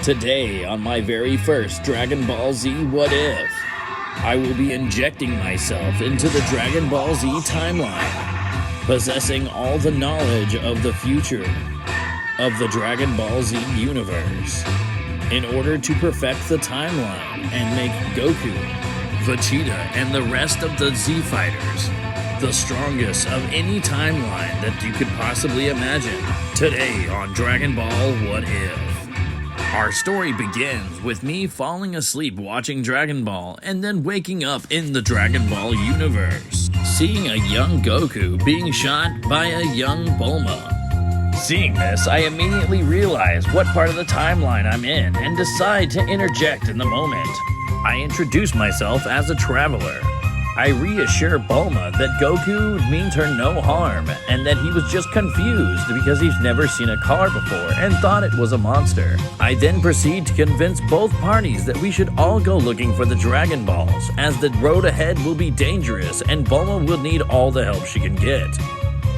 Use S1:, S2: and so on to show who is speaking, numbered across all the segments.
S1: Today, on my very first Dragon Ball Z What If, I will be injecting myself into the Dragon Ball Z timeline, possessing all the knowledge of the future of the Dragon Ball Z universe, in order to perfect the timeline and make Goku, Vegeta, and the rest of the Z Fighters the strongest of any timeline that you could possibly imagine. Today on Dragon Ball What If. Our story begins with me falling asleep watching Dragon Ball and then waking up in the Dragon Ball universe, seeing a young Goku being shot by a young Bulma. Seeing this, I immediately realize what part of the timeline I'm in and decide to interject in the moment. I introduce myself as a traveler. I reassure Bulma that Goku means her no harm and that he was just confused because he's never seen a car before and thought it was a monster. I then proceed to convince both parties that we should all go looking for the Dragon Balls, as the road ahead will be dangerous and Bulma will need all the help she can get.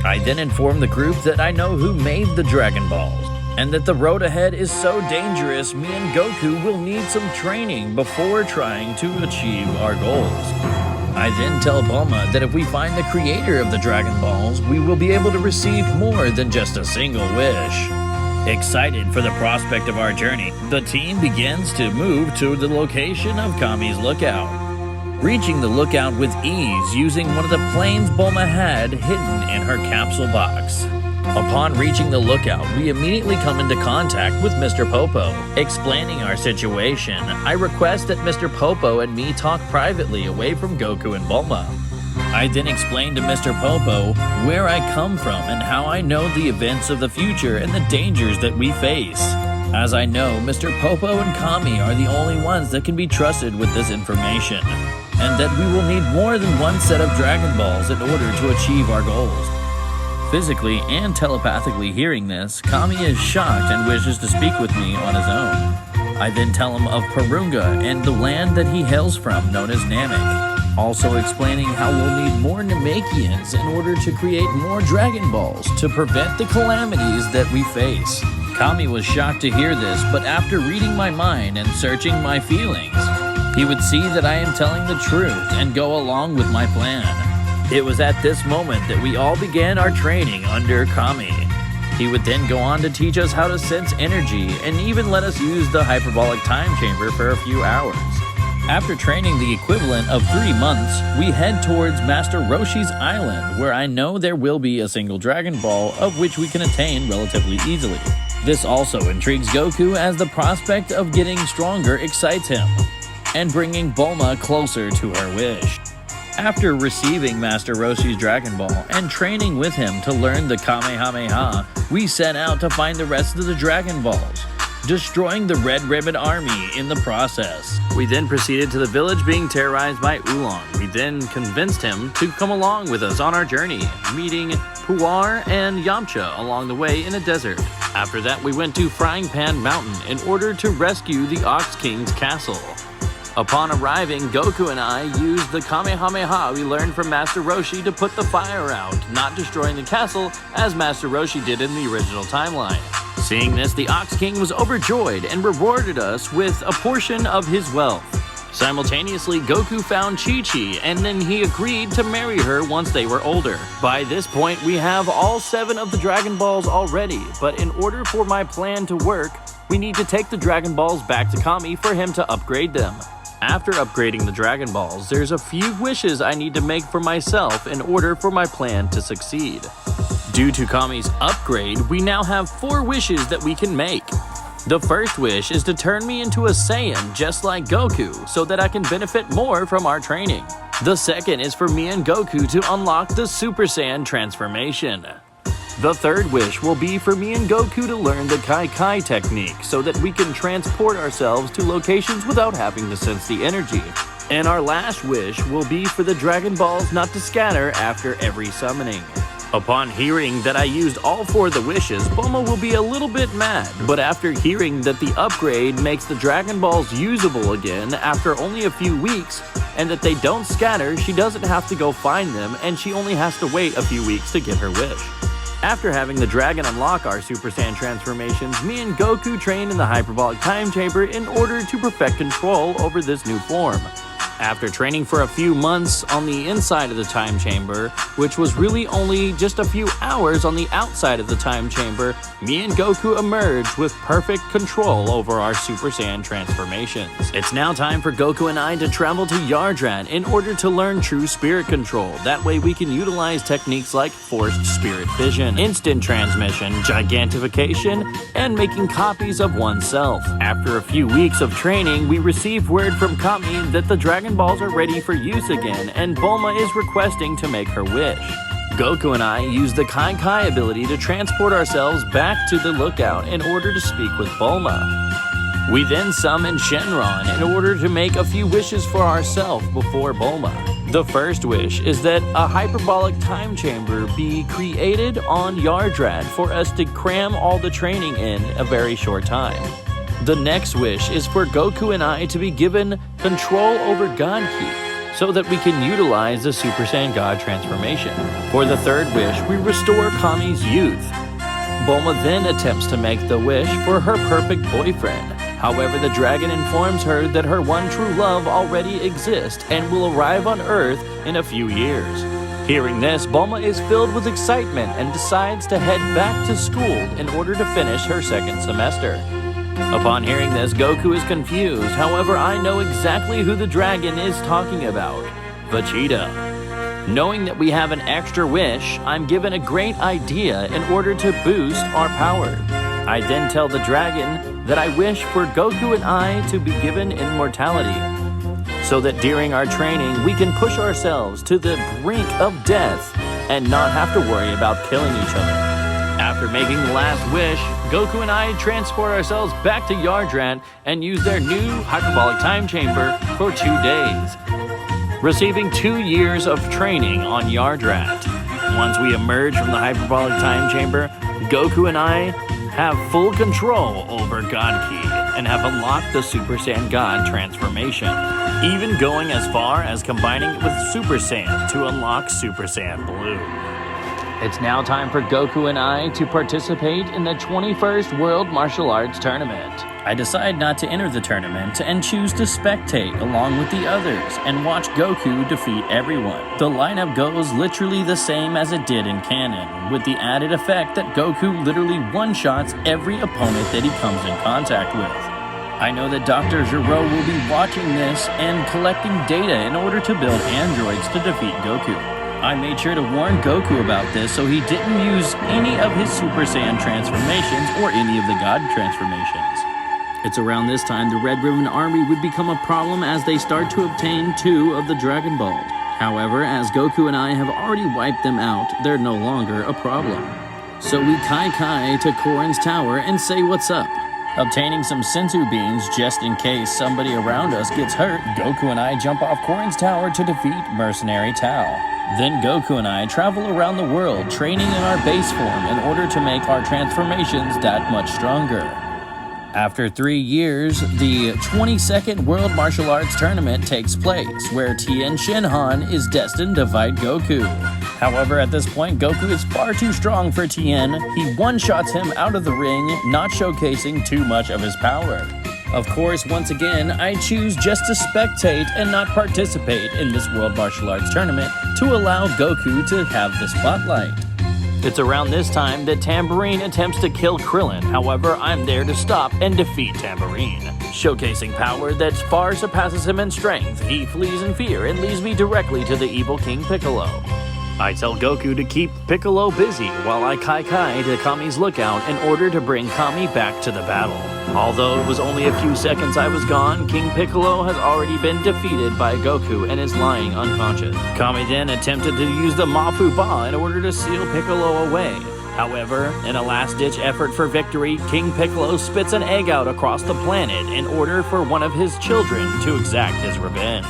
S1: I then inform the group that I know who made the Dragon Balls, and that the road ahead is so dangerous me and Goku will need some training before trying to achieve our goals. I then tell Bulma that if we find the creator of the Dragon Balls, we will be able to receive more than just a single wish. Excited for the prospect of our journey, the team begins to move to the location of Kami's lookout, reaching the lookout with ease using one of the planes Bulma had hidden in her capsule box. Upon reaching the lookout, we immediately come into contact with Mr. Popo. Explaining our situation, I request that Mr. Popo and me talk privately away from Goku and Bulma. I then explain to Mr. Popo where I come from and how I know the events of the future and the dangers that we face. As I know, Mr. Popo and Kami are the only ones that can be trusted with this information, and that we will need more than one set of Dragon Balls in order to achieve our goals. Physically and telepathically hearing this, Kami is shocked and wishes to speak with me on his own. I then tell him of Porunga and the land that he hails from, known as Namek, also explaining how we'll need more Namekians in order to create more Dragon Balls to prevent the calamities that we face. Kami was shocked to hear this, but after reading my mind and searching my feelings, he would see that I am telling the truth and go along with my plan. It was at this moment that we all began our training under Kami. He would then go on to teach us how to sense energy and even let us use the hyperbolic time chamber for a few hours. After training the equivalent of 3 months, we head towards Master Roshi's island, where I know there will be a single Dragon Ball of which we can attain relatively easily. This also intrigues Goku, as the prospect of getting stronger excites him, and bringing Bulma closer to her wish. After receiving Master Roshi's Dragon Ball and training with him to learn the Kamehameha, we set out to find the rest of the Dragon Balls, destroying the Red Ribbon Army in the process. We then proceeded to the village being terrorized by Oolong. We then convinced him to come along with us on our journey, meeting Puar and Yamcha along the way in a desert. After that, we went to Frying Pan Mountain in order to rescue the Ox King's castle. Upon arriving, Goku and I used the Kamehameha we learned from Master Roshi to put the fire out, not destroying the castle as Master Roshi did in the original timeline. Seeing this, the Ox King was overjoyed and rewarded us with a portion of his wealth. Simultaneously, Goku found Chi-Chi, and then he agreed to marry her once they were older. By this point, we have all 7 of the Dragon Balls already, but in order for my plan to work, we need to take the Dragon Balls back to Kami for him to upgrade them. After upgrading the Dragon Balls, there's a few wishes I need to make for myself in order for my plan to succeed. Due to Kami's upgrade, we now have 4 wishes that we can make. The first wish is to turn me into a Saiyan just like Goku, so that I can benefit more from our training. The second is for me and Goku to unlock the Super Saiyan transformation. The third wish will be for me and Goku to learn the Kai Kai technique so that we can transport ourselves to locations without having to sense the energy. And our last wish will be for the Dragon Balls not to scatter after every summoning. Upon hearing that I used all 4 of the wishes, Bulma will be a little bit mad, but after hearing that the upgrade makes the Dragon Balls usable again after only a few weeks, and that they don't scatter, she doesn't have to go find them and she only has to wait a few weeks to get her wish.
S2: After having the dragon unlock our Super Saiyan transformations, me and Goku train in the Hyperbolic Time Chamber in order to perfect control over this new form. After training for a few months on the inside of the time chamber, which was really only just a few hours on the outside of the time chamber, me and Goku emerged with perfect control over our Super Saiyan transformations. It's now time for Goku and I to travel to Yardrat in order to learn true spirit control. That way we can utilize techniques like forced spirit vision, instant transmission, gigantification, and making copies of oneself. After a few weeks of training, we received word from Kami that the Dragon Balls are ready for use again, and Bulma is requesting to make her wish. Goku and I use the Kai Kai ability to transport ourselves back to the lookout in order to speak with Bulma. We then summon Shenron in order to make a few wishes for ourselves before Bulma. The first wish is that a hyperbolic time chamber be created on Yardrat for us to cram all the training in a very short time. The next wish is for Goku and I to be given control over God Ki, so that we can utilize the Super Saiyan God transformation. For the third wish, we restore Kami's youth. Bulma then attempts to make the wish for her perfect boyfriend. However, the dragon informs her that her one true love already exists and will arrive on Earth in a few years. Hearing this, Bulma is filled with excitement and decides to head back to school in order to finish her second semester. Upon hearing this, Goku is confused. However, I know exactly who the dragon is talking about: Vegeta. Knowing that we have an extra wish, I'm given a great idea in order to boost our power. I then tell the dragon that I wish for Goku and I to be given immortality, so that during our training we can push ourselves to the brink of death and not have to worry about killing each other. After making the last wish, Goku and I transport ourselves back to Yardrat and use their new hyperbolic time chamber for 2 days, receiving 2 years of training on Yardrat. Once we emerge from the hyperbolic time chamber, Goku and I have full control over God Ki and have unlocked the Super Saiyan God transformation, even going as far as combining it with Super Saiyan to unlock Super Saiyan Blue. It's now time for Goku and I to participate in the 21st World Martial Arts Tournament. I decide not to enter the tournament and choose to spectate along with the others and watch Goku defeat everyone. The lineup goes literally the same as it did in canon, with the added effect that Goku literally one-shots every opponent that he comes in contact with. I know that Dr. Gero will be watching this and collecting data in order to build androids to defeat Goku. I made sure to warn Goku about this so he didn't use any of his Super Saiyan transformations or any of the God transformations. It's around this time the Red Ribbon Army would become a problem as they start to obtain 2 of the Dragon Balls. However, as Goku and I have already wiped them out, they're no longer a problem. So we Kai to Korin's tower and say what's up. Obtaining some Senzu beans just in case somebody around us gets hurt, Goku and I jump off Korin's tower to defeat Mercenary Tao. Then Goku and I travel around the world training in our base form in order to make our transformations that much stronger. After 3 years, the 22nd World Martial Arts Tournament takes place, where Tien Shinhan is destined to fight Goku. However, at this point, Goku is far too strong for Tien. He one-shots him out of the ring, not showcasing too much of his power. Of course, once again, I choose just to spectate and not participate in this World Martial Arts Tournament to allow Goku to have the spotlight. It's around this time that Tambourine attempts to kill Krillin. However, I'm there to stop and defeat Tambourine. Showcasing power that far surpasses him in strength, he flees in fear and leads me directly to the evil King Piccolo. I tell Goku to keep Piccolo busy while I Kai to Kami's lookout in order to bring Kami back to the battle. Although it was only a few seconds I was gone, King Piccolo has already been defeated by Goku and is lying unconscious. Kami then attempted to use the Mafu Ba in order to seal Piccolo away. However, in a last-ditch effort for victory, King Piccolo spits an egg out across the planet in order for one of his children to exact his revenge.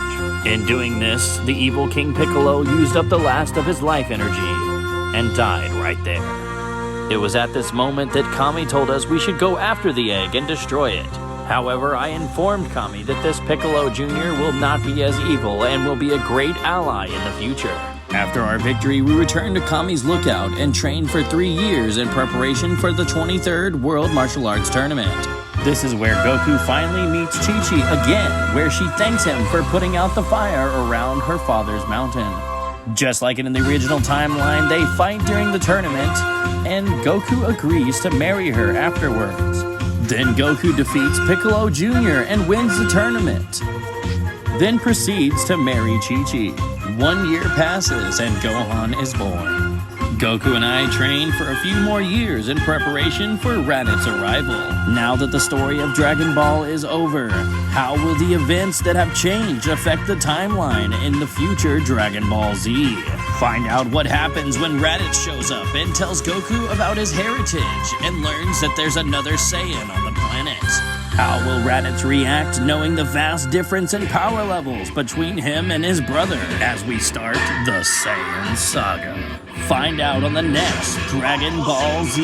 S2: In doing this, the evil King Piccolo used up the last of his life energy and died right there. It was at this moment that Kami told us we should go after the egg and destroy it. However, I informed Kami that this Piccolo Jr. will not be as evil and will be a great ally in the future. After our victory, we return to Kami's Lookout and train for 3 years in preparation for the 23rd World Martial Arts Tournament. This is where Goku finally meets Chi-Chi again, where she thanks him for putting out the fire around her father's mountain. Just like in the original timeline, they fight during the tournament, and Goku agrees to marry her afterwards. Then Goku defeats Piccolo Jr. and wins the tournament. Then proceeds to marry Chi-Chi. 1 year passes and Gohan is born. Goku and I train for a few more years in preparation for Raditz arrival. Now that the story of Dragon Ball is over, how will the events that have changed affect the timeline in the future Dragon Ball Z? Find out what happens when Raditz shows up and tells Goku about his heritage and learns that there's another Saiyan on the planet. How will Raditz react knowing the vast difference in power levels between him and his brother as we start the Saiyan Saga? Find out on the next Dragon Ball Z.